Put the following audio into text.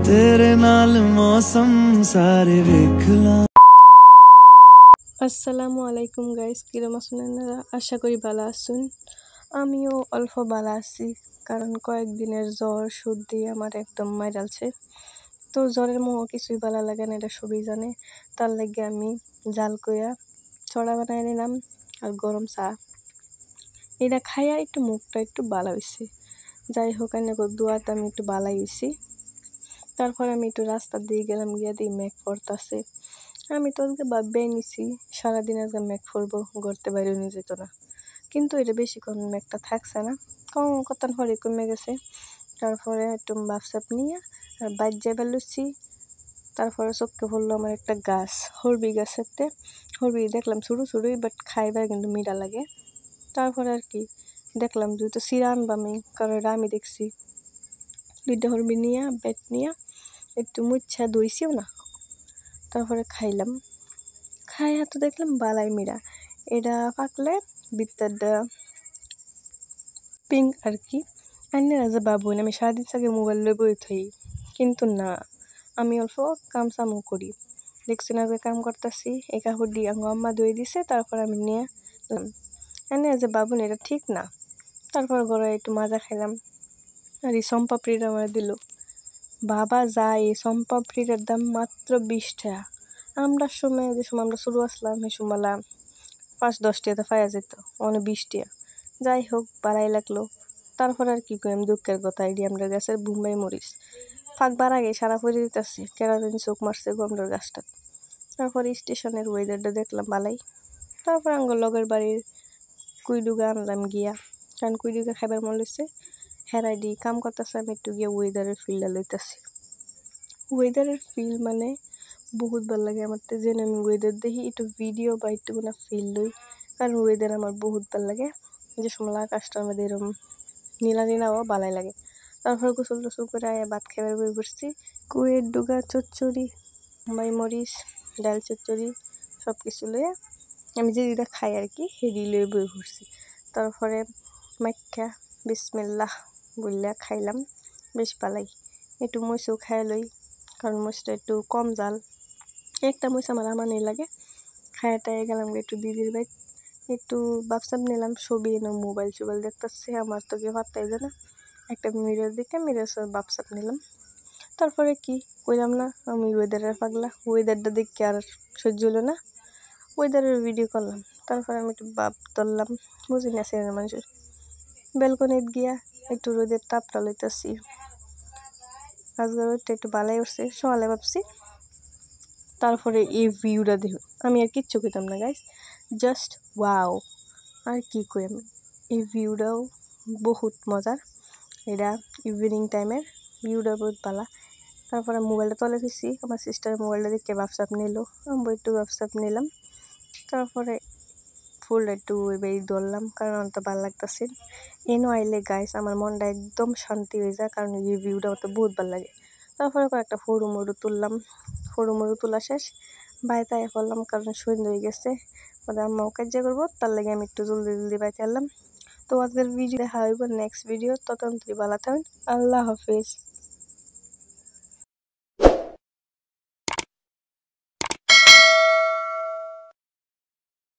तेरे नाल मौसम सारे वेख ला। আসসালামু আলাইকুম গাইস, কিরম আছেন আপনারা? আশা করি ভালো আছেন। আমিও অল্প ভালো আছি, কারণ কয়েকদিনের জ্বর সর্দি আমার একদম মাইরালছে। তো জ্বরের মুখ কিছুই ভালো লাগে না, এটা সবই জানে। তার লাগে আমি জাল কইয়া ছড়া বানাই নিলাম আর গরম চা, এটা খাইয়া একটু মুখটা একটু ভালো হয়েছে। যাই হোক, দোয়াতে আমি একটু ভালাই হয়েছি। তারপর আমি একটু রাস্তার দিয়ে গেলাম, গিয়া দিয়ে মেঘ পড়তাছে। আমি তো আজকে ভাববেই নিছি সারাদিন আজকে মেঘ পড়বো, ঘুরতে বাইরে নিয়ে যেত না, কিন্তু এটা বেশিক্ষণ মেঘটা থাকছে না, কম কতক্ষণ হরে কমে গেছে। তারপরে একটু বাপসাপ নিয়ে আর বাইর যাইবার লুচ্ছি। তারপরে চোখকে পড়লো আমার একটা গাছ, হরবি গাছেতে। হরবি দেখলাম ছোটো ছোটোই, বাট খাইবার কিন্তু মিঠা লাগে। তারপরে আর কি দেখলাম দুটো চিরা আনবাম, কারণ এটা আমি দেখছি। দুইটা হরবি নিয়ে বেট নিয়ে একটু মুচ্ছা দইছিও না, তারপরে খাইলাম। খাইয়া তো দেখলাম বালাই মিরা, এটা পাকলে ভিতরটা পিঙ্ক আর কি। আইনের যে বাবু আমি সারাদিন আগে মোবাইল লই বই থই, কিন্তু না, আমি অল্প কাম সামও করি। দেখছি না যে কাম করতেছি, এই কাপড় দিয়ে আম্মা ধুয়ে দিছে, তারপর আমি নিয়ে এনে যে বাবু এটা ঠিক না। তারপর ঘরে একটু মাজা খাইলাম, আর এই সম্পাপড়িটা আমার দিল। বাবা যায়, এই সম্পাপড়িটার দাম মাত্র 20 টাকা। আমরা সময় যে সময় আমরা শুরু আসলাম এই সময় 5-10 টাকাতে পাওয়া যেত, মানে 20 টাকা। যাই হোক, বাড়াই লাগলো। তারপর আর কি করি, আমি দুঃখের কথা, এটি আমরা গাছের বোম্বাই মরিচ ফাঁকবার আগে সারা পরে দিতেছি, কেরাদিন চোখ মারছে গমডোর গাছটা। তারপর স্টেশনের ওয়েদারটা দেখলাম বালাই। তারপর আমার লগের বাড়ির কুইডুগা আনলাম গিয়া, কারণ কুইডুগা খাবার মন লইছে। হেরাই দি কাম করতেছে, আমি একটু গিয়া ওয়েদারের ফিলটা লইতেছি। ওয়েদারের ফিল মানে বহুত ভালো লাগে আমার, যেন আমি ওয়েদার দেখি একটু ভিডিও বা একটু কোনো ফিল লই, কারণ ওয়েদার আমার বহুত ভালো লাগে। যে সময় আকাশটার মধ্যে এরকম নীলা নীলাও ভালোই লাগে। তারপর গোসল টোসল করে আয়া ভাত খাবার বই করছি। কুয়ের ডুগা চচ্চড়ি, বাই মরিচ, ডাল চচ্চড়ি সব কিছু লইয়া আমি যেটা খাই আর কি হেডি লয়ে বই করছি। তারপরে মাইখা বিসমিল্লাহ বললা খাইলাম, বেশ ভালাই। একটু মরিচও খাই লই, কারণ মরিচটা একটু কম জাল। একটা মরিচ আমার আমানই লাগে। খায়াটায় গেলাম একটু দিদির বাইক, একটু বাপসাপ নিলাম, ছবি এনে মোবাইল টোবাইল দেখতেছে, আমার তো কেউ পাত্তাই যায় না। একটা মিরর দেখে মিরর বাপসাপ নিলাম। তারপরে কি কইলাম না, আমি ওয়েদারের পাগলা, ওয়েদারটা দেখে আর সহ্য হলো না, ওয়েদারের ভিডিও করলাম। তারপরে আমি একটু বাপ ধরলাম, বুঝি না সেখানে মানুষের ব্যালকনিত গিয়া একটু রোদের তাপটা লইতেছি। আজকের রোদটা একটু ভালোই উঠছে, সকালে ভাবছি। তারপরে এই ভিউটা দেখুন, আমি আর কিচ্ছু কইতাম না গাইস, জাস্ট ওয়াও। আর কি কই আমি, এই ভিউটাও বহুত মজার। এটা ইভিনিং টাইমের ভিউটা বহুত ভালো। তারপরে মোবাইলটা তলে ফেলছি, আমার সিস্টারের মোবাইলটা দেখে বাপসাপ নিল, আমি একটু বাপসাপ নিলাম। তারপরে ফুলটা একটু এবার ধরলাম, কারণ আমার তো ভালো লাগতেছে। এনো আইলে গাইস আমার মনটা একদম শান্তি হয়ে যায়, কারণ এই ভিউটা আমার তো বহুত ভালো লাগে। তারপরে কয়েকটা ফটো মরু তুললাম, ফটো মরু তোলা শেষ, বাড়িতে আয়া করলাম, কারণ সন্ধ্যা হয়ে গেছে, মানে আম্মাও কাজ করবো, তার লাগে আমি একটু জলদি জলদি বাড়িতে এলাম। তো আজকের ভিডিও দেখা হইব নেক্সট ভিডিও, ততক্ষণ ভালো থাকুন, আল্লাহ হাফিজ।